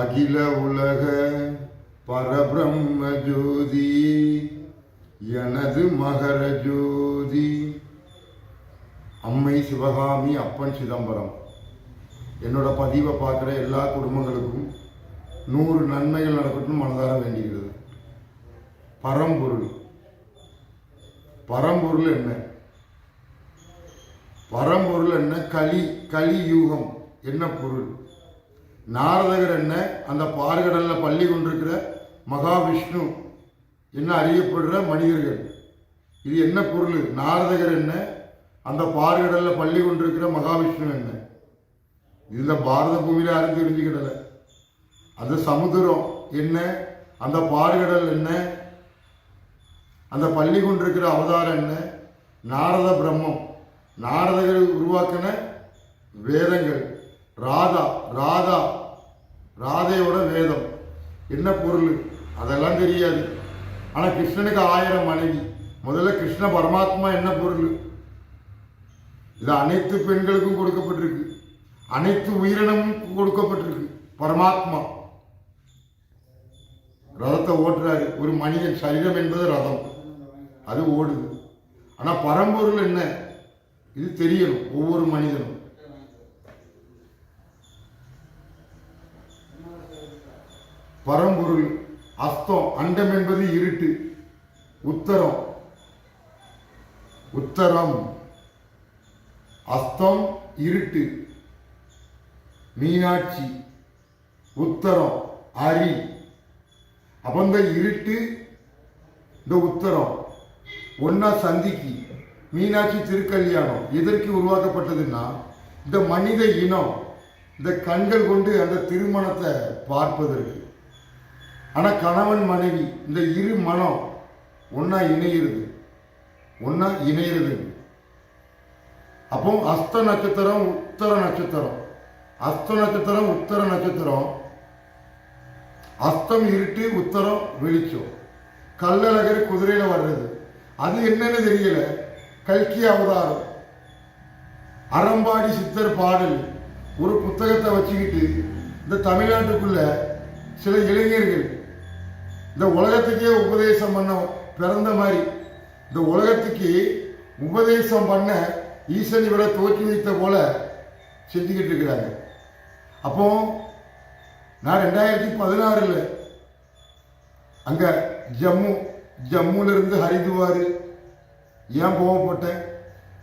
அகில உலக பரபிரம்ம ஜோதி எனது மகர ஜோதி அம்மை சிவகாமி அப்பன் சிதம்பரம். என்னோட பதிவை பார்க்குற எல்லா குடும்பங்களுக்கும் 100 நன்மைகள் நடக்கட்டும் மனதார வேண்டியிருக்கிறது. பரம்பொருள் பரம்பொருள் என்ன? பரம்பொருள் என்ன? கலியுகம் என்ன பொருள்? நாரதகர் என்ன? அந்த பார்கடல்ல பள்ளி கொண்டிருக்கிற மகாவிஷ்ணு என்ன அறியப்படுற மனிதர்கள். இது என்ன பொருள்? நாரதகர் என்ன? அந்த பார்கடல்ல பள்ளி கொண்டிருக்கிற மகாவிஷ்ணு என்ன? இதுல பாரத பூமியில யாரும் தெரிஞ்சுக்கிடல. அந்த சமுத்திரம் என்ன? அந்த பார்கடல் என்ன? அந்த பள்ளி கொண்டிருக்கிற அவதாரம் என்ன? நாரத பிரம்மம். நாரதகர் உருவாக்கின வேதங்கள். ராதையோட வேதம் என்ன பொருள்? அதெல்லாம் தெரியாது. ஆனா கிருஷ்ணனுக்கு 1000 மனைவி. முதல்ல கிருஷ்ண பரமாத்மா என்ன பொருள்? இது அனைத்து பெண்களுக்கும் கொடுக்கப்பட்டிருக்கு, அனைத்து உயிரினமும் கொடுக்கப்பட்டிருக்கு. பரமாத்மா ரதத்தை ஓட்டுறாரு. ஒரு மனிதன் சரீரம் என்பது ரதம், அது ஓடுது. ஆனா பரம்பொருள் என்ன? இது தெரியணும் ஒவ்வொரு மனிதனும். பரம்பொருள் அஸ்தம். அண்டம் என்பது இருட்டு. உத்தரம் அஸ்தம் இருட்டு. மீனாட்சி உத்தரம் அரி. அப்ப இந்த இருட்டு இந்த உத்தரம் ஒன்னா சந்திக்கு. மீனாட்சி திருக்கல்யாணம் எதற்கு உருவாக்கப்பட்டதுன்னா, இந்த மனித இனம் இந்த கண்கள் கொண்டு அந்த திருமணத்தை பார்ப்பதற்கு. ஆனா கணவன் மனைவி இந்த இரு மனம் ஒன்னா இணையிறது. அப்போ அஸ்த நட்சத்திரம் உத்தர நட்சத்திரம். அஸ்த நட்சத்திரம் உத்தர நட்சத்திரம். அஸ்தம் இருட்டு, உத்தரம் வெளிச்சம். கள்ளழகர் குதிரையில வர்றது அது என்னன்னு தெரியல. கல்கி அவதாரம். அறம்பாடி சித்தர் பாடல். ஒரு புத்தகத்தை வச்சுக்கிட்டு இந்த தமிழ்நாட்டுக்குள்ள சில இளைஞர்கள் இந்த உலகத்துக்கே உபதேசம் பண்ண பிறந்த மாதிரி, இந்த உலகத்துக்கு உபதேசம் பண்ண ஈசன் இவரை தோற்றி வைத்த போல செஞ்சுக்கிட்டு இருக்கிறாங்க. அப்போ நான் 2016 அங்க ஜம்முல இருந்து ஹரிதுவார் ஏன் போகப்பட்டேன்.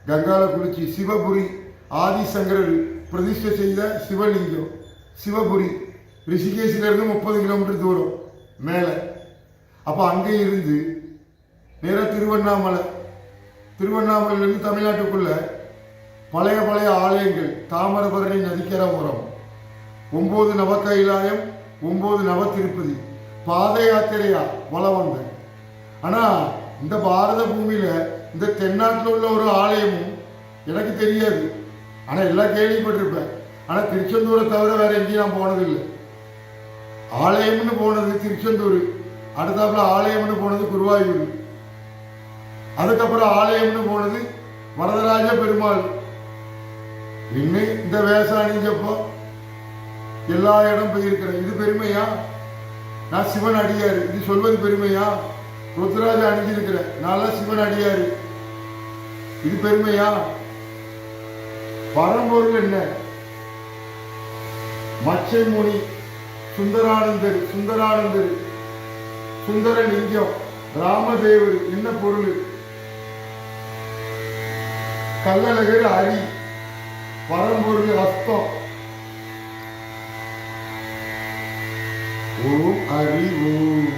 கங்கால குளிச்சு சிவபுரி ஆதிசங்கரர் பிரதிஷ்டை செய்த சிவலிங்கம் சிவபுரி. ரிஷிகேசில இருந்து 30 கிலோமீட்டர் தூரம் மேல. அப்ப அங்கே இருந்து நேர திருவண்ணாமலையிலிருந்து தமிழ்நாட்டுக்குள்ள பழைய ஆலயங்கள். தாமிரபரணி நதிக்கரை ஓரம் 9 நவ கைலாயம், 9 நவ திருப்பதி பாத யாத்திரையா வலம் வந்தேன். ஆனா இந்த பாரத பூமியில இந்த தென்னாட்டில் உள்ள ஒரு ஆலயமும் எனக்கு தெரியாது. ஆனா எல்லாம் கேள்விப்பட்டிருப்பேன். ஆனா திருச்செந்தூரை தவிர வேற எங்கேயும் நான் போனதில்லை. ஆலயம்னு போனது திருச்செந்தூர், அடுத்தாப்புல ஆலயம்னு போனது குருவாயூர், அதுக்கப்புறம் ஆலயம்னு போனது வரதராஜ பெருமாள். இன்னும் இந்த வேஷம் அணிஞ்சப்போ எல்லா இடம் போயிருக்கிறேன். இது பெருமையா? நான் சிவன் அடியாரு. இது சொல்வது பெருமையா? ருத்ராஜ அணிஞ்சிருக்கிறேன், நான் சிவன் அடியாரு. இது பெருமையா? பரம்பொருள் என்ன? மச்சை முனி சுந்தரானந்தர் சுந்தரலிங்கம் ராமதேவர் என்ன பொருள்? கள்ளழகர் அரி. பரம்பொருள் அஸ்தம். ஓம் ஹரி ஓம்,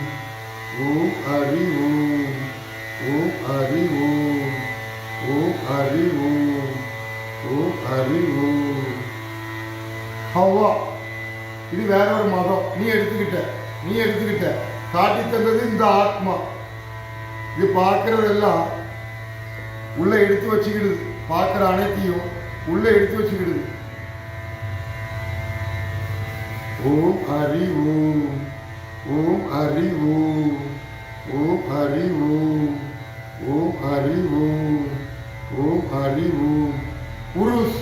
ஓம் ஹரி ஓம், ஓம் ஹரி ஓம், ஓம் ஹரி ஓம், ஓம் ஹரி ஓம். ஹவ்வா இது வேற ஒரு மதம். நீ எடுத்துக்கிட்ட காட்டி தந்தது இந்த ஆத்மா. இது பார்க்கறதெல்லாம் உள்ள எடுத்து வச்சுக்கிடுது. பார்க்கிற அனைத்தையும் உள்ள எடுத்து வச்சுக்கிடுது. ஓம் ஹரி ஓம், ஓம் ஹரி ஓம், ஓம் ஹரி ஓம், ஓம் ஹரி ஓம், ஓம் ஹரி ஓம். புருஷ்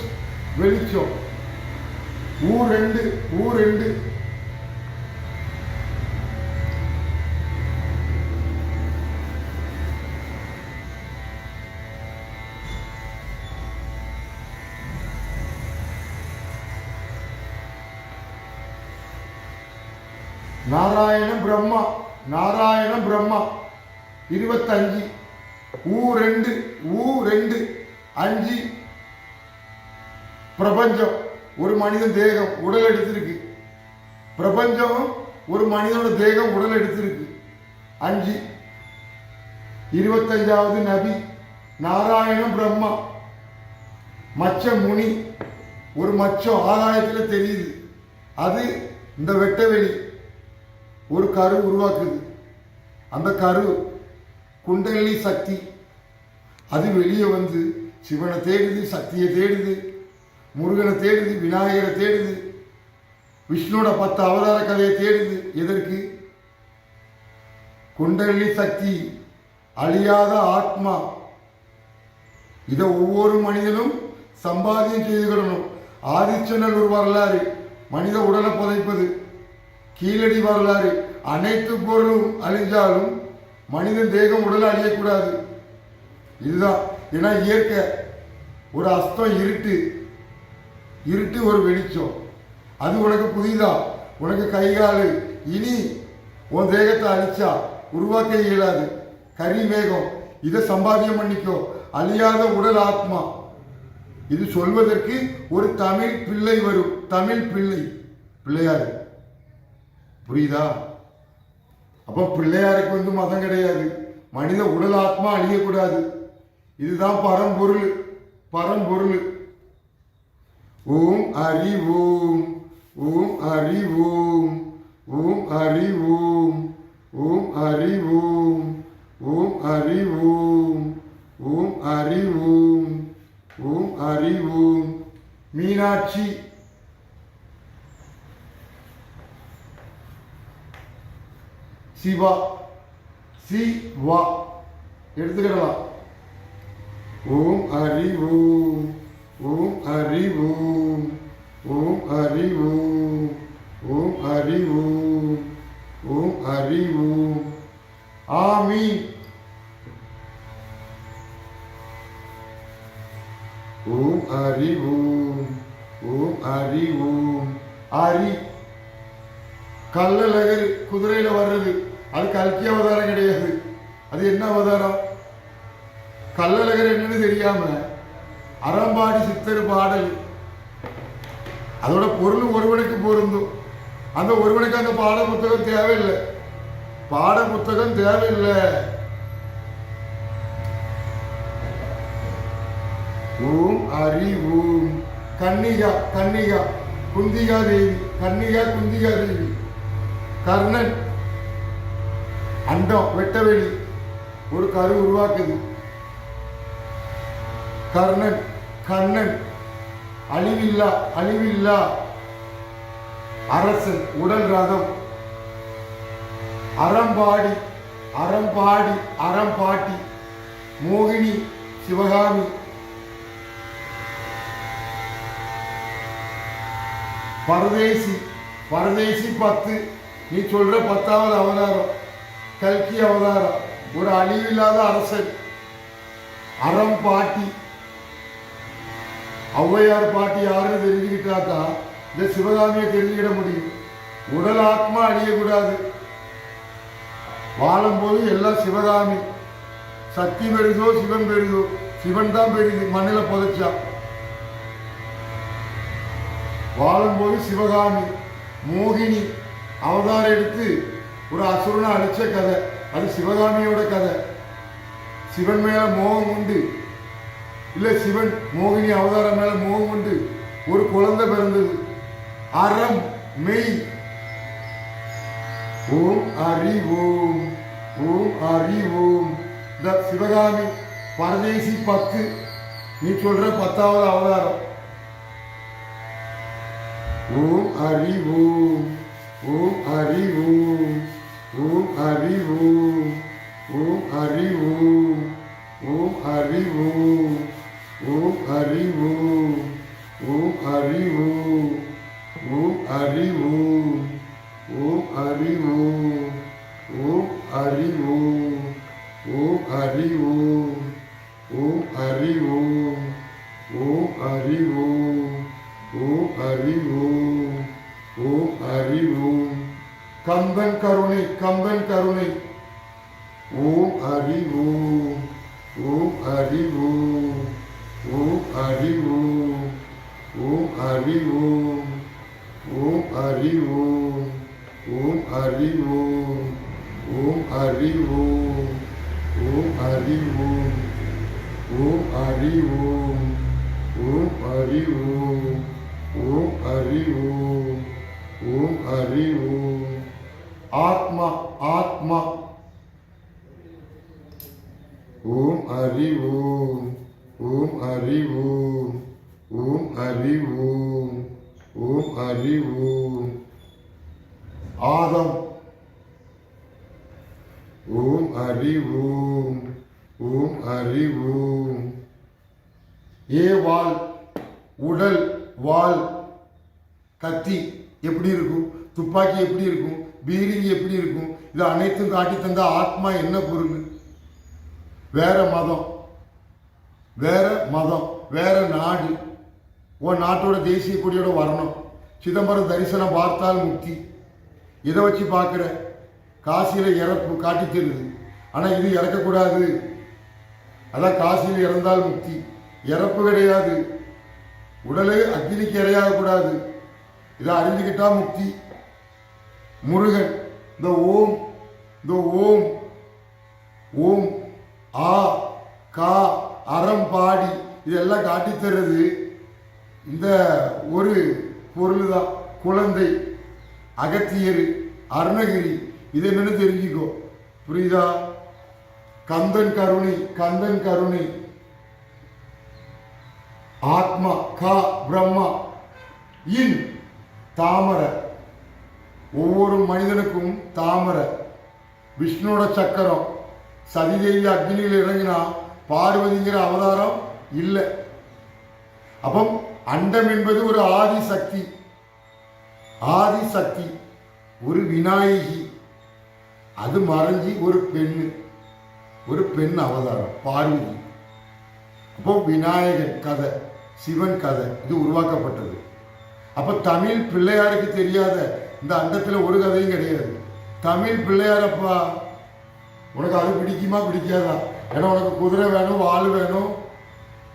வெளிச்சம். ஊரெண்டு நாராயணம் பிரம்மா, நாராயணம் பிரம்மா. 25 ஊ2 5 பிரபஞ்சம். ஒரு மனிதன் தேகம் உடல் எடுத்திருக்கு. பிரபஞ்சம் ஒரு மனிதனோட தேகம் உடல் எடுத்திருக்கு. 5. 25வது நபி நாராயணம் பிரம்மா. மச்ச முனி, ஒரு மச்சம் ஆகாயத்தில் தெரியுது. அது இந்த வெட்டவெளி ஒரு கரு உருவாக்குது. அந்த கரு குண்டலினி சக்தி. அது வெளியே வந்து சிவனை தேடுது, சக்தியை தேடுது, முருகனை தேடுது, விநாயகரை தேடுது, விஷ்ணுவோட 10 அவதார கதையை தேடுது. எதற்கு? குண்டலினி சக்தி, அழியாத ஆத்மா. இதை ஒவ்வொரு மனிதனும் சம்பாதியம் செய்துக்கிடணும். ஆதிச்சநல் ஒரு வரலாறு, மனித உடலை புதைப்பது. கீழடி வரலாறு, அனைத்து பொருளும் அழிஞ்சாலும் மனிதன் தேகம் உடலை அழியக்கூடாது. இதுதான். ஏன்னா இயற்கை ஒரு அஸ்தம், இருட்டு ஒரு வெளிச்சம். அது உனக்கு புதிதா, உனக்கு கைகாலு. இனி உன் தேகத்தை அழிச்சா உருவாக்க இயலாது. கரி மேகம், இதை சம்பாத்தியம் பண்ணிக்கோ. அழியாத உடல் ஆத்மா. இது சொல்வதற்கு ஒரு தமிழ் பிள்ளை வரும். தமிழ் பிள்ளையாரு. புரியுதா? அப்ப பிள்ளையாருக்கு வந்து மதம் கிடையாது. மனித உடல் ஆத்மா அழியக்கூடாது. இதுதான் பரம்பொருள். ஓம் ஹரி ஓம், ஓம் ஹரி ஓம், ஓம் ஹரி ஓம், ஓம் ஹரி ஓம், ஓம் ஹரி ஓம், ஓம் ஹரி ஓம், ஓம் ஹரி ஓம். மீனாட்சி, சிவா, சிவா எடுத்துக்கிடலாம். ஓம் ஹரி ஓம், ஓம் ஹரி ஓம், ஓம் ஹரி ஓம், ஓம் ஹரி ஓம், ஓம் ஹரி ஓம். ஆமீன். ஓம் ஹரி ஓம், ஓம் ஹரி ஓம். ஹரி கள்ளழகர் குதிரையில வர்றது, அது கல்கி அவதாரம் கிடையாது. அது என்ன அவதாரம்? கள்ளழகர் என்னன்னு தெரியாம அறம்பாடி சித்தர் பாடல். அதோட பொருள் ஒருவனுக்கு பொருந்தும். அந்த ஒருவனுக்கு அந்த பாட புத்தகம் தேவையில்லை. பாட புத்தகம் தேவையில்லை. ஓம் ஹரி ஓம். கன்னிகா குந்திகா தேவி. குந்திகா தேவி. கர்ணன், அண்டம் வெட்டவெளி ஒரு கரு உருவாக்குது. கண்ணன் அழிவில்லா அரசன், உடல் ரதம். அறம்பாட்டி மோகினி, சிவகாமி. பரதேசி 10. நீ சொல்ற 10வது அவதாரம் கல்கி அவதாரம். ஒரு அழிவில்லாத அரசன். அறம்பாட்டி, ஔவையார் பாட்டி யாருன்னு தெரிஞ்சுக்கிட்டாதான் இந்த சிவகாமியை தெரிஞ்சுக்கிட முடியும். உடல் ஆத்மா அழியக்கூடாது. வாழும்போது எல்லாம் சிவகாமி. சக்தி பெருதோ சிவன் பெருதோ? சிவன் தான் பெரிது, மண்ணில் புதைச்சா. வாழும்போது சிவகாமி. மோகினி அவதாரம் எடுத்து ஒரு அசுரனை அழிச்ச கதை. அது சிவகாமியோட கதை. சிவன் மேல மோகம் உண்டு. இல்ல சிவன் மோகினி அவதாரம் மேல மோகம் உண்டு. ஒரு குழந்தை பிறந்தது. அறம் மெய். ஓம் ஹரி ஓம், ஓம் ஹரி ஓம். இந்த சிவகாமி பரதேசி 10. நீ சொல்ற 10வது அவதாரம். ஓம் ஹரி ஓம், ஓம் ஹரி ஓம், ஓம் ஹரி ஓம், ஓம் ஹரி ஓம், ஓம் ஹரி ஓம், ஓம் ஹரி ஓம், ஓம் ஹரி ஓம், ஓம் ஹரி ஓம், ஓம் ஹரி ஓம், ஓம் ஹரி ஓம், ஓம் ஹரி ஓம், ஓம் ஹரி ஓம், ஓம் ஹரி ஓம், ஓம் ஹரி ஓம், ஓம் ஹரி ஓம், கந்தன் கருணை, கந்தன் கருணை. ஓம் ஹரி ஓம், ஓம் ஹரி ஓம், ஓம் ஹரி ஓம், ஓம் ஹரி ஓம், ஓம் ஹரி ஓம், ஓம் ஹரி ஓம், ஓம் ஹரி ஓம், ஓம் ஹரி ஓம், ஓம் ஹரி ஓம், ஓம் ஹரி ஓம், ஓம் ஹரி ஓம், ஓம் ஹரி ஓம். ஆத்மா, ஆத்மா. ஓம் ஹரி ஓம், ஓம் ஹரி ஓம், ஓம் ஹரி ஓம், ஓம் ஹரி ஓம். ஆதம். ஓம் ஹரி ஓம், ஓம் ஹரி ஓம். வாள், உடல், வாள், கத்தி எப்படி இருக்கும், துப்பாக்கி எப்படி இருக்கும், பீரிங்கி எப்படி இருக்கும், இது அனைத்தும் காட்டி தந்த ஆத்மா என்ன பொருள்? வேற மதம், வேற மதம், வேற நாடு. உன் நாட்டோட தேசிய கொடியோட வரணும். சிதம்பரம் தரிசனம் பார்த்தால் முக்தி. இதை வச்சு பார்க்குற காசியில் இறப்பு காட்டி தருது. ஆனால் இது இறக்கக்கூடாது. அதான் காசியில் இறந்தால் முக்தி. இறப்பு கிடையாது. உடலே அக்னிக்கு இரையாகக்கூடாது. இதை அறிஞ்சுக்கிட்டா முக்தி. முருகன் இந்த ஓம், இந்த ஓம், ஓம் ஆ கா அறம் பாடி இதெல்லாம் காட்டி தர்றது இந்த ஒரு பொருள் தான். குழந்தை, அகத்தியர், அருணகிரி, இது என்னன்னு தெரிஞ்சுக்கோ. புரியுதா? கந்தன் கருணை, கந்தன் கருணை. ஆத்மா, கா பிரம்மா, இன் தாமரை. ஒவ்வொரு மனிதனுக்கும் தாமரை. விஷ்ணுவோட சக்கரம். சதிதேவி அக்னியில் இறங்கினா பார்வதிங்கிற அவதாரம் இல்லை. அப்போ அண்டம் என்பது ஒரு ஆதி சக்தி. ஆதி சக்தி ஒரு விநாயகி. அது மறைஞ்சி ஒரு பெண்ணு, ஒரு பெண் அவதாரம் பார்வதி. அப்போ விநாயகன் கதை, சிவன் கதை இது உருவாக்கப்பட்டது. அப்போ தமிழ் பிள்ளையாருக்கு தெரியாத இந்த அண்டத்தில் ஒரு கதையும் கிடையாது. தமிழ் பிள்ளையாரப்பா உனக்கு அது பிடிக்குமா பிடிக்காதா? ஏன்னா உனக்கு குதிரை வேணும், வாள் வேணும்.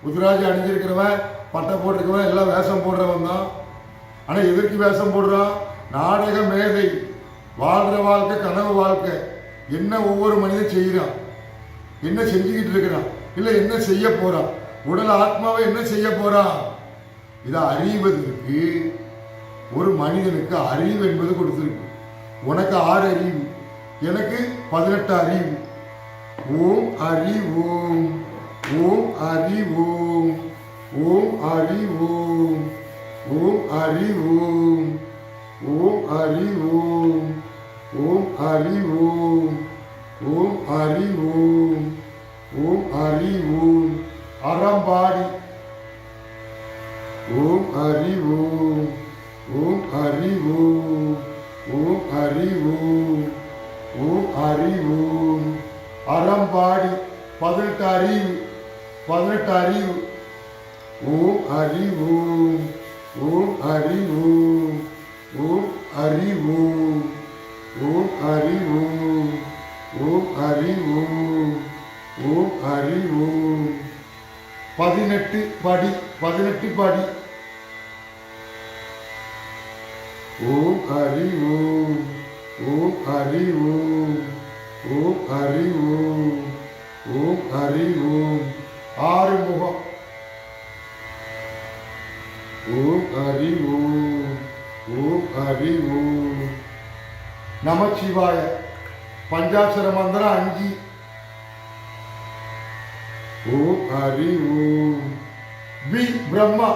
குதிராஜி அணிஞ்சிருக்கிறவன், பட்டை போட்டிருக்கிறவன் எல்லாம் வேஷம் போடுறவன் தான். ஆனால் எதற்கு வேஷம் போடுறான்? நாடக மேதை, வாழ்கிற வாழ்க்கை கனவு வாழ்க்கை. என்ன ஒவ்வொரு மனிதன் செய்கிறான், என்ன செஞ்சுக்கிட்டு இருக்கிறான், இல்லை என்ன செய்ய போறான், உடல் ஆத்மாவை என்ன செய்ய போறான், இதை அறிவதற்கு ஒரு மனிதனுக்கு அறிவு என்பது கொடுத்திருக்கு. உனக்கு 6 அறிவு, எனக்கு 18 அறிவு. ஓம் ஹரி ஓம், ஓம் ஹரி ஓம், ஓம் ஹரி ஓம், ஓம் ஹரி ஓம், ஓம் ஹரி ஓம், ஓம் ஹரி ஓம், ஓம் ஹரி ஓம், ஓம் ஹரி ஓம். அறம்பாடி. ஓம் ஹரி ஓம், ஓம் ஹரி ஓம், ஓம் ஹரி ஓம், ஓம் ஹரி ஓம். அறம்பாடி 18 அறிவு, 18 அறிவு. ஓம் ஹரி ஓம், ஓம் ஹரி ஓம், ஓம் ஹரி ஓம், ஓம் ஹரி ஓம், ஓம் ஹரி ஓம், ஓம் ஹரி ஓம். 18 படி, 18 படி. ஓம் ஹரி ஓம், ஓம் ஹரி ஓம், ஓம் ஹரி ஓம், ஓம் ஹரி ஓம். 6 முகம். ஓம் ஹரி ஓம், ஓம் ஹரி ஓம். நமச்சிவாய பஞ்சாட்சர மந்திரம் 5. ஓம் ஹரி ஓம். பிரம்மா.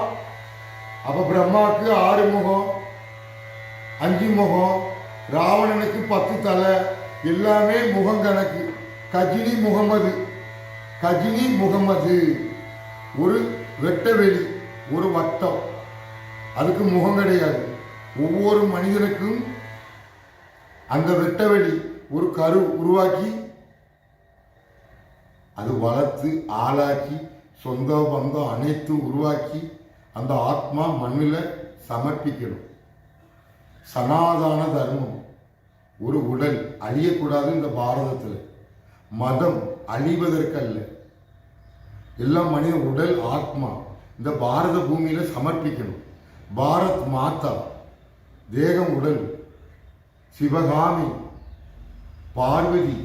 அப்ப பிரம்மாவுக்கு 6 முகம், 5 முகம். ராவணனுக்கு 10 தலை. எல்லாமே முகம் கணக்கு. கஜினி முகமது, கஜினி முகமது. ஒரு வெட்டவெளி, ஒரு வட்டம். அதுக்கு முகம் கிடையாது. ஒவ்வொரு மனிதனுக்கும் அந்த வெட்டவெளி ஒரு கரு உருவாக்கி அது வளர்த்து ஆளாக்கி சொந்த பந்தம் அனைத்தும் உருவாக்கி அந்த ஆத்மா மண்ணில் சமர்ப்பிக்கணும். சனாதன தர்மம். ஒரு உடல் அழியக்கூடாது. இந்த பாரதத்தில் மதம் அழிவதற்கல்ல, எல்லாம் மனித உடல் ஆத்மா இந்த பாரத பூமியில சமர்ப்பிக்கணும். பாரத் மாதா தேகம் உடல், சிவகாமி, பார்வதி,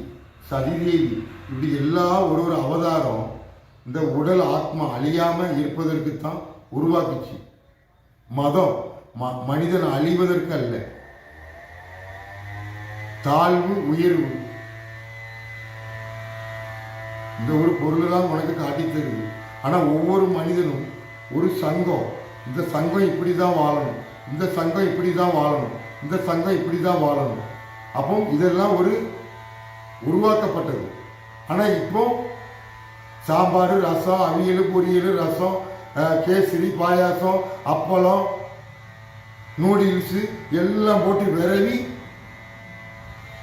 சதிதேவி, இப்படி எல்லா ஒரு அவதாரம் இந்த உடல் ஆத்மா அழியாம இருப்பதற்கு தான் உருவாக்குச்சு. மதம் மனிதன் அழிவதற்கு அல்ல. தாழ்வு உயர்வு இந்த ஒரு பொருள் தான் உனக்கு காட்டி தருது. ஆனா ஒவ்வொரு மனிதனும் ஒரு சங்கம், இந்த சங்கம் இப்படிதான் வாழணும், இந்த சங்கம் இப்படிதான் வாழணும், இந்த சங்கம் இப்படிதான் வாழணும். அப்போ இதெல்லாம் ஒரு உருவாக்கப்பட்டது. ஆனா இப்போ சாம்பார், ரசம், அவியல், பொரியல், ரசம், கேசரி, பாயாசம், அப்பளம், நூடுல்ஸு எல்லாம் போட்டு விரவி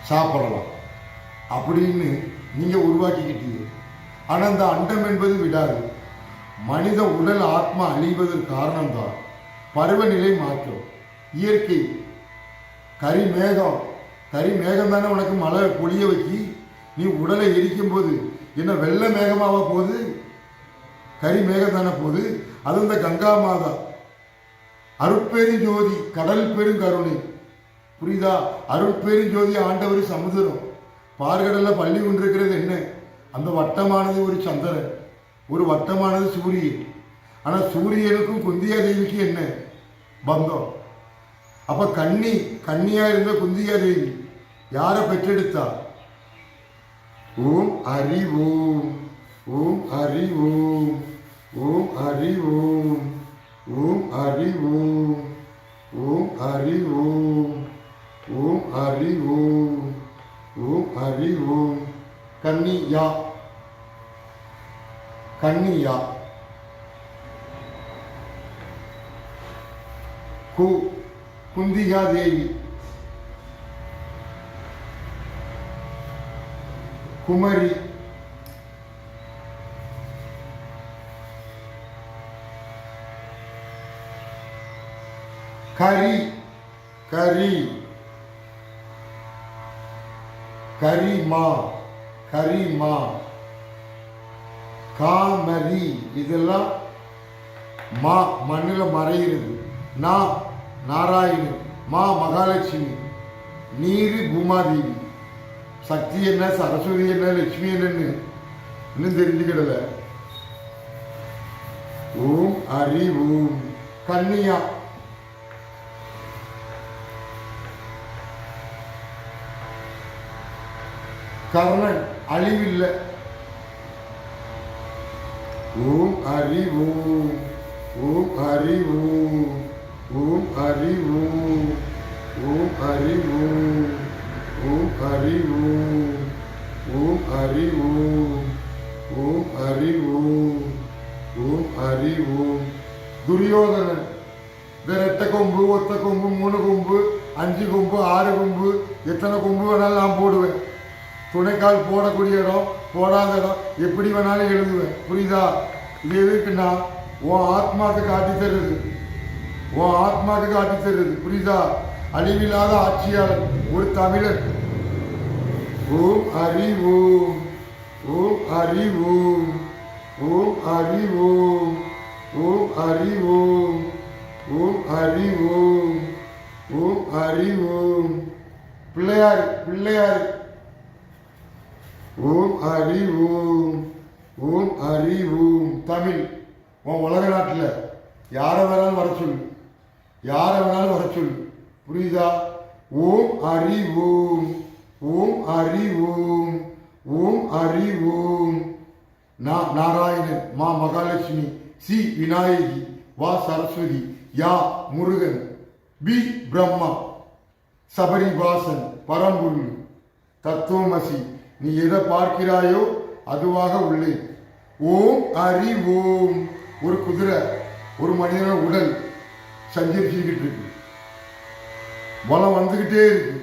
சாப்பிடலாம் அப்படின்னு நீங்க உருவாக்கிக்கிட்டீங்க. ஆனா இந்த அண்டம் என்பது விடாது. மனித உடல் ஆத்மா அழிவதற்கு காரணம்தான் பருவநிலை மாற்றம், இயற்கை. கரிமேகம் தானே உனக்கு மழை பொழிய வைக்கி. நீ உடலை எரிக்கும் போது என்ன வெள்ள மேகமாவா போகுது? கரிமேகம் தானே போகுது. அது இந்த கங்கா மாதா அருட்பெருஞ்சோதி, கடல் பெருங்கருணை. புரியுதா? அருட்பெருஞ்சோதி ஆண்டவர் சமுதிரம். பார்கடல்ல பள்ளி கொண்டிருக்கிறது என்ன? அந்த வட்டமானது ஒரு சந்திரன், ஒரு வட்டமானது சூரியன். ஆனா சூரியனுக்கும் குந்தியா தேவிக்கு என்ன பந்தம்? அப்ப கன்னியா இருந்த குந்தியா தேவி யாரை பெற்றெடுத்தா? ஓம் ஹரி ஓம், ஓம் ஹரி ஓம், ஓம் ஹரி ஓம், ஓம் ஹரி ஓம், ஓம் ஹரி ஓம், ஓம் ஹரி ஓம், ஓம் ஹரி ஓம். கன்னியா குந்திகா தேவி, குமரி, கரி கரிமா, காமரி. இதெல்லாம் மா மண்ணில் மறைகிறது. நாராயணன், மகாலட்சுமி, நீரு பூமாதேவி. சக்தி என்ன, சரஸ்வதி என்ன, லட்சுமி என்னன்னு இன்னும் தெரிஞ்சுக்கிடல. ஓம் ஹரி ஓம். கன்னியா கர்ணன், அழிவில்லை. ஓம் ஹரி ஓம், ஓம் ஹரி ஓம், ஓம் ஹரி ஓம், ஓம் ஹரி ஓம், ஓம் ஹரி ஓம், ஓம் ஹரி ஓம், ஓம் ஹரி ஓம், ஓம் ஹரி ஓம். துரியோதனன் இந்த ரெட்டை கொம்பு, ஒத்த கொம்பு, 3 கொம்பு, 5 கொம்பு, 6 கொம்பு, எத்தனை கொம்பு வேணாலும் நான் போடுவேன். துணைக்கால் போடக்கூடிய இடம், போடாத இடம் எப்படி வேணாலும் எழுதுவேன். புரியுதா? இது எதுக்குன்னா உன் ஆத்மாக்கு காட்டி தருது, உன் ஆத்மாக்கு காட்டி தருது. புரியுதா? அழிவில்லாத ஆட்சியாளர் ஒரு தமிழன். ஓம் ஹரி ஓம், ஓம் ஹரி ஓம், ஓம் ஹரி ஓம், ஓம் ஹரி ஓம், ஓம் ஹரி ஓம், ஓம் ஹரி ஓம். பிள்ளையார் ஓம் ஹரி ஓம், ஓம் ஹரி ஓம். தமிழ் உன் உலக நாட்டில் யாரை வேணாலும் வர சொல்லு, யாரை வேணாலும் வர சொல்லு. புரியுதா? ஓம் ஹரி ஓம், ஓம் ஹரி ஓம், ஓம் ஹரி ஓம். நாராயணன், மகாலட்சுமி, சி விநாயகி, வா சரஸ்வதி, யா முருகன், பி பிரம்மா, சபரிவாசன், பரம்பொருள், தத்துவமசி. நீ எதை பார்க்கிறாயோ அதுவாக உள்ளே. ஓம் ஹரி ஓம். ஒரு குதிரை ஒரு மனிதன உடல் சஞ்சரிச்சுக்கிட்டு இருக்கு, பலம் வந்துகிட்டே இருக்கு.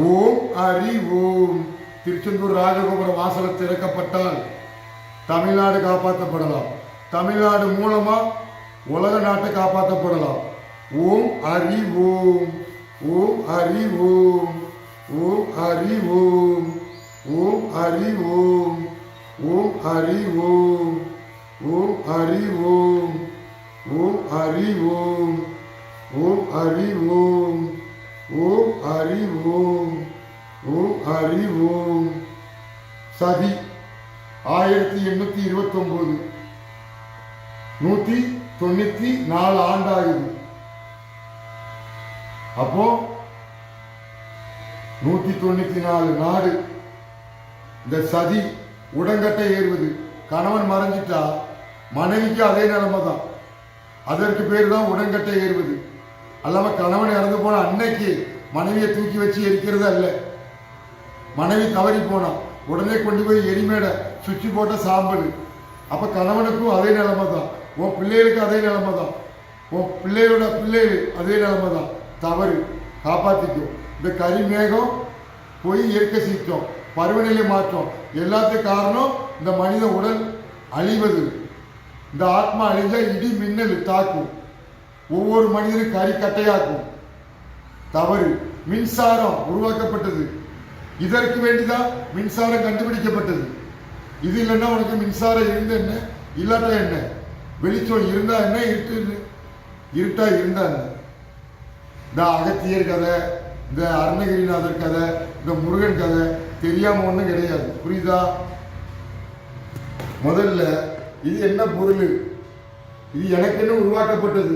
ஓம் ஹரி ஓம். திருச்செந்தூர் ராஜகோபுர வாசல திறக்கப்பட்டால் தமிழ்நாடு காப்பாற்றப்படலாம். தமிழ்நாடு மூலமா உலக நாட்டை காப்பாற்றப்படலாம். ஓம் ஹரி ஓம், ஓம் ஹரி ஓம். ஓம் ஹரி ஓம். ஓம் ஹரி ஓம். ஓம் ஹரி ஓம். ஓம் ஹரி ஓம். ஓம் ஹரி ஓம். ஓம் ஹரி ஓம். ஓம் ஹரி ஓம். ஓம் ஹரி ஓம். சதி 1829, 194 ஆண்டாகுது. அப்போ 194 நாடு. இந்த சதி உடன்கட்டை ஏறுவது. கணவன் மறைஞ்சிட்டா மனைவிக்கு அதே நிலைமை தான். அதற்கு பேர் தான் உடன்கட்டை ஏறுவது. அல்லாம கணவன் இறந்து போன அன்னைக்கு மனைவியை தூக்கி வச்சு எரிக்கிறது அல்ல. மனைவி தவறி போனா உடனே கொண்டு போய் எரிமேடை சுவிட்ச் போட்ட சாம்பல். அப்ப கணவனுக்கும் அதே நிலைமை தான். உன் பிள்ளைகளுக்கு அதே நிலைமை தான். உன் பிள்ளைகளோட பிள்ளைகள் அதே நிலைமை தான். தவறு காப்பாத்திக்கும். இந்த கரிமேகம் போய் இயற்கை சீற்றம், பருவநிலை மாற்றம், எல்லாத்துக்கும் காரணம் இந்த மனித உடல் அழிவது. இந்த ஆத்மா அழிஞ்சா இடி மின்னல் தாக்கும். ஒவ்வொரு மனிதனும் கறி கட்டையாக்கும். தவறு. மின்சாரம் உருவாக்கப்பட்டது. இதற்கு வேண்டிதான் மின்சாரம் கண்டுபிடிக்கப்பட்டது. இது இல்லைன்னா உனக்கு மின்சாரம் இருந்த என்ன, இல்லாட்டா என்ன? வெளிச்சம் இருந்தா என்ன, இருட்டா இருந்தா என்ன? இந்த அகத்தியர் கதை, இந்த அருணகிரிநாதர் கதை, இந்த முருகன் கதை தெரியாம ஒன்றும் கிடையாது. புரியுதா? முதல்ல இது என்ன பொருள், இது எனக்கு என்ன உருவாக்கப்பட்டது?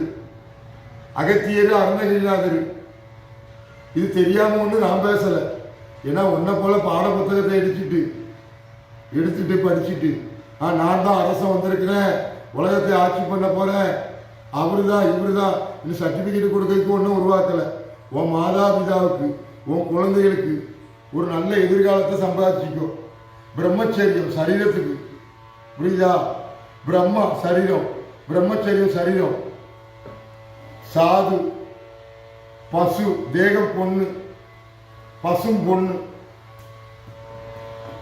அகத்தியர், அருணகிரிநாதர். இது தெரியாம ஒன்று நான் பேசல. ஏன்னா உன்னை போல பாட புத்தகத்தை எடுத்துட்டு படிச்சுட்டு நான் தான் அரசன் வந்திருக்கிறேன், உலகத்தை ஆட்சி பண்ண போறேன், அவரு தான் இவரு தான் இன்னும் சர்டிபிகேட் கொடுக்கறதுக்கு ஒன்றும் உருவாக்கல. உன் மாதாபிதாவுக்கு, உன் குழந்தைகளுக்கு ஒரு நல்ல எதிர்காலத்தை சம்பாதிச்சிக்கும். பிரம்மச்சரியம் சரீரத்துக்கு. புரியுதா? பிரம்மா சரீரம், பிரம்மச்சரியம் சரீரம். சாது பசு தேகம் பொண்ணு, பசும் பொண்ணு.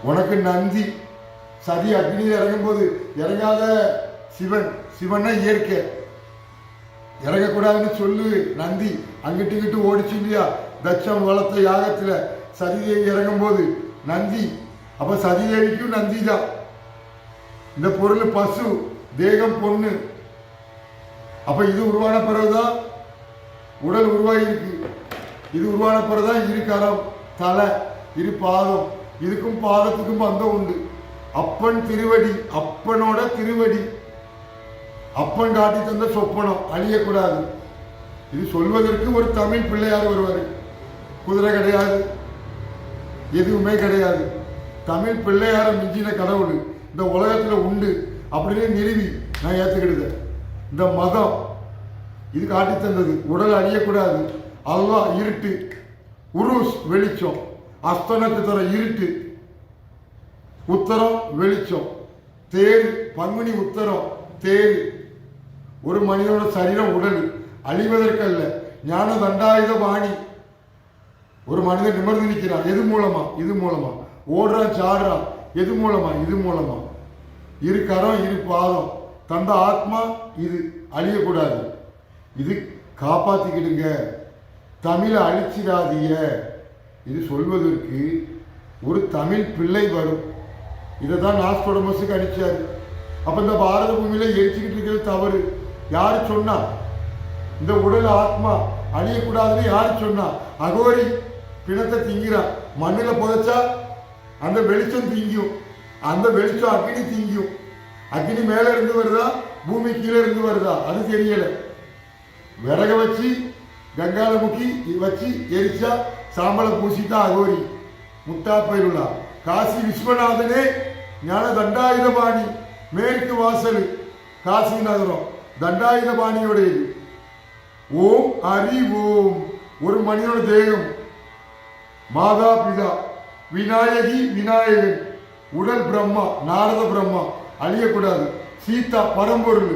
உனக்கு நந்தி சதி அக்னியில் இறங்கும் போது இறங்காத சிவன். சிவன்னா இயற்கை, இறங்கக்கூடாதுன்னு சொல்லு. நந்தி அங்கிட்டு இங்கிட்டு ஓடிச்சு இல்லையா? தட்சம் வளர்த்த யாகத்துல சதிதேவி இறங்கும் போது நந்தி. அப்ப சதிதேவிக்கும் நந்தி தான். இந்த பொருள் பசு, தேகம் பொண்ணு. அப்ப இது உருவான பிறகுதான் உடல் உருவாகிருக்கு. இது உருவான பிறகுதான் இரு கரம், தலை, இரு பாதம். இதுக்கும் பாதத்துக்கும் பந்தம் உண்டு. அப்பன் திருவடி, அப்பனோட திருவடி. அப்பன் காட்டி தந்த சொப்பனம் அழியக்கூடாது. இது சொல்வதற்கு ஒரு தமிழ் பிள்ளையார் வருவார். குதிரை கிடையாது, எதுவுமே கிடையாது. தமிழ் பிள்ளையார மிஞ்சின கடவுள் இந்த உலகத்துல உண்டு அப்படின்னு நிறுவி நான் ஏத்துக்கிடுத. இந்த மதம் இது காட்டி தந்தது. உடல் அழியக்கூடாது. அல்லாஹ் இருட்டு, உருஸ் வெளிச்சம், அஸ்த நட்சத்திரம் இருட்டு, உத்தரம் வெளிச்சம், தேர் பங்குனி உத்தரம் தேர். ஒரு மனிதனோட சரீரம் உடல் அழிவதற்கல்ல. ஞான தண்டாயுத பாணி. ஒரு மனிதன் நிமிர்ந்து நிற்கிறான். எது மூலமா? இது மூலமா. ஓடுறான் சாடுறான். எது மூலமா? இது மூலமா. இரு கரம், இரு பாதம் தந்த ஆத்மா. இது அழியக்கூடாது. இது காப்பாத்திக்கிடுங்க. தமிழை அழிச்சிடாதீங்க. இது சொல்வதற்கு ஒரு தமிழ் பிள்ளை வரும். இதை தான் நாஸ்டோடமஸுக்கு அடிச்சாரு. அப்ப இந்த பாரத பூமியில எரிச்சுக்கிட்டு இருக்கிறது தவறு. யாரு சொன்னா? இந்த உடல் ஆத்மா அழியக்கூடாதுன்னு யாரு சொன்னா? அகோரி பிணத்தை திங்கிறான். மண்ணுல புதைச்சா அந்த வெளிச்சம் திங்கும். அந்த வெளிச்சம் அக்னி திங்கும். அக்னி மேல இருந்து வருதா, பூமி கீழே இருந்து வருதா, அது தெரியல. விறக வச்சு கங்கால முக்கி வச்சு எரிச்சா சாம்பலை பூசிட்டா அகோரி. முத்தாப்பையுள்ளா காசி விஸ்வநாதனே ஞான தண்டாயுதபாணி. மேற்கு வாசல் காசி நகரம் தண்டாயுதபாணியோடையது. ஓம் ஹரி ஓம். ஒரு மனிதனோட தேகம் மாதா பிதா, விநாயகி விநாயகன், உடல் பிரம்மா, நாரத பிரம்மா அழியக்கூடாது. சீதா பரம்பொருள்,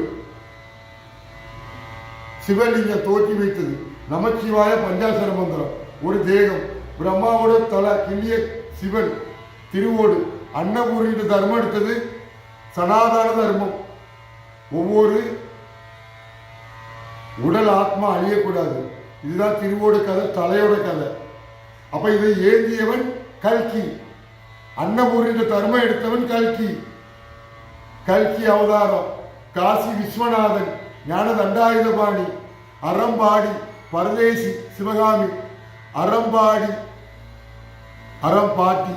சிவலிங்கம் தோற்றி வைத்தது. நமச்சிவாய பஞ்சாசர மந்திரம். ஒரு தேகம் பிரம்மாவோட தலை கிள்ளிய சிவன் திருவோடு. அன்னபூர்ணிட்டு தர்மம் எடுத்தது சனாதன தர்மம். ஒவ்வொரு உடல் ஆத்மா அழியக்கூடாது. இதுதான் திருவோடு கதை, தலையோட கதை. அப்ப இதை ஏந்தியவன் கல்கி. அன்னபூர்ண தர்மம் எடுத்தவன் கல்கி. கல்கி அவதாரம். காசி விஸ்வநாதன், ஞான தண்டாயுதபாணி, அறம்பாடி, பரதேசி சிவகாமி, அறம்பாடி, அறம்பாட்டி.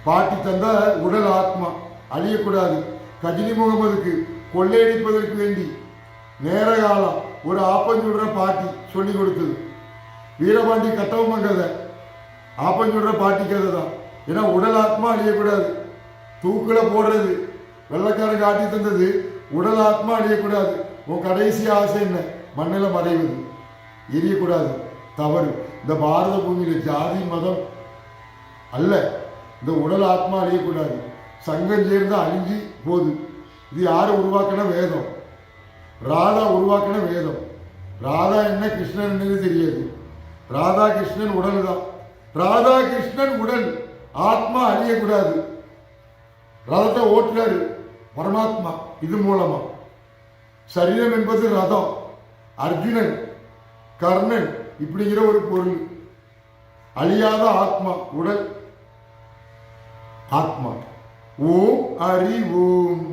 பாட்டி தந்த உடல் ஆத்மா அழியக்கூடாது. கஜினி முகமதுக்கு கொள்ளையடிப்பதற்கு வேண்டி நேர காலம் ஒரு ஆப்பஞ்சுடுற பாட்டி சொல்லி கொடுத்தது. வீரபாண்டி கட்டபொம்மன் கதை ஆப்பஞ்சுடுற பாட்டி கதை தான். ஏன்னா உடல் ஆத்மா அழியக்கூடாது. தூக்கில போடுறது வெள்ளக்காரன் காட்டி தந்தது. உடல் ஆத்மா அழியக்கூடாது. உன் கடைசி ஆசை என்ன? மண்ணில் மறைவது, எரியக்கூடாது. தவறு. இந்த பாரத பூமியில ஜாதி மதம் அல்ல, இந்த உடல் ஆத்மா அழியக்கூடாது. சங்கம் சேர்ந்து அழிஞ்சி போகுது. இது யாரை உருவாக்கின? வேதம். ராதா உருவாக்கின வேதம். ராதா என்ன, கிருஷ்ணன் என்னன்னு தெரியாது. ராதா கிருஷ்ணன் உடல் தான். ராதா கிருஷ்ணன் உடல், ஆத்மா அழியக்கூடாது. ரதத்தை ஓட்டுறாரு பரமாத்மா இது மூலமா. சரீரம் என்பது ரதம். அர்ஜுனன், கர்ணன் இப்படிங்கிற ஒரு பொருள். அழியாத ஆத்மா உடல். ஆத்மா. ஓம் ஹரி ஓம்.